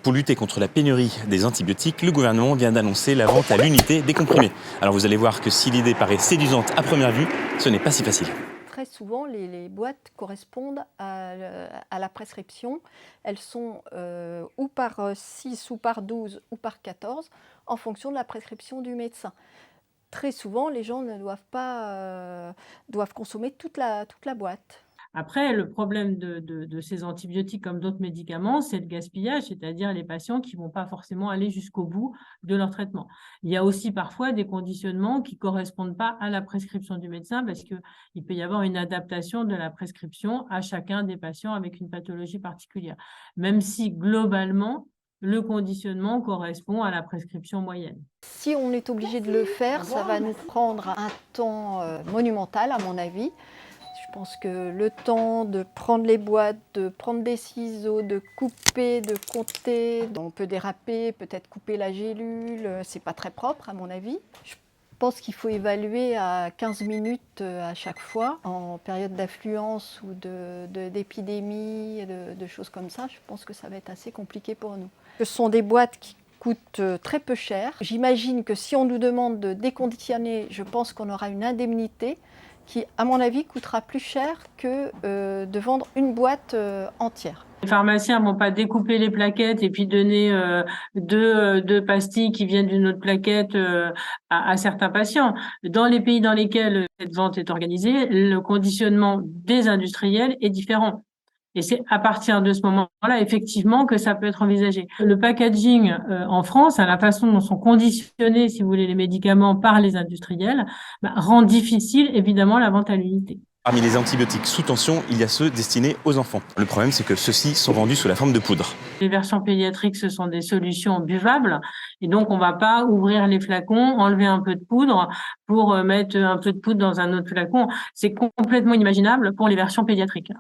Pour lutter contre la pénurie des antibiotiques, le gouvernement vient d'annoncer la vente à l'unité des comprimés. Alors vous allez voir que si l'idée paraît séduisante à première vue, ce n'est pas si facile. Très souvent, les boîtes correspondent à la prescription. Elles sont ou par 6, ou par 12, ou par 14, en fonction de la prescription du médecin. Très souvent, les gens ne doivent consommer toute la boîte. Après, le problème de ces antibiotiques comme d'autres médicaments, c'est le gaspillage, c'est-à-dire les patients qui ne vont pas forcément aller jusqu'au bout de leur traitement. Il y a aussi parfois des conditionnements qui ne correspondent pas à la prescription du médecin parce qu'il peut y avoir une adaptation de la prescription à chacun des patients avec une pathologie particulière. Même si globalement, le conditionnement correspond à la prescription moyenne. Si on est obligé de le faire, ça va nous prendre un temps monumental, à mon avis. Je pense que le temps de prendre les boîtes, de prendre des ciseaux, de couper, de compter, on peut déraper, peut-être couper la gélule, c'est pas très propre à mon avis. Je pense qu'il faut évaluer à 15 minutes à chaque fois, en période d'affluence ou d'épidémie, de choses comme ça. Je pense que ça va être assez compliqué pour nous. Ce sont des boîtes qui coûtent très peu cher. J'imagine que si on nous demande de déconditionner, je pense qu'on aura une indemnité qui, à mon avis, coûtera plus cher que de vendre une boîte entière. Les pharmaciens ne vont pas découper les plaquettes et puis donner deux pastilles qui viennent d'une autre plaquette à certains patients. Dans les pays dans lesquels cette vente est organisée, le conditionnement des industriels est différent. Et c'est à partir de ce moment-là, effectivement, que ça peut être envisagé. Le packaging en France, la façon dont sont conditionnés, si vous voulez, les médicaments par les industriels, rend difficile, évidemment, la vente à l'unité. Parmi les antibiotiques sous tension, il y a ceux destinés aux enfants. Le problème, c'est que ceux-ci sont vendus sous la forme de poudre. Les versions pédiatriques, ce sont des solutions buvables. Et donc, on ne va pas ouvrir les flacons, enlever un peu de poudre pour mettre un peu de poudre dans un autre flacon. C'est complètement inimaginable pour les versions pédiatriques.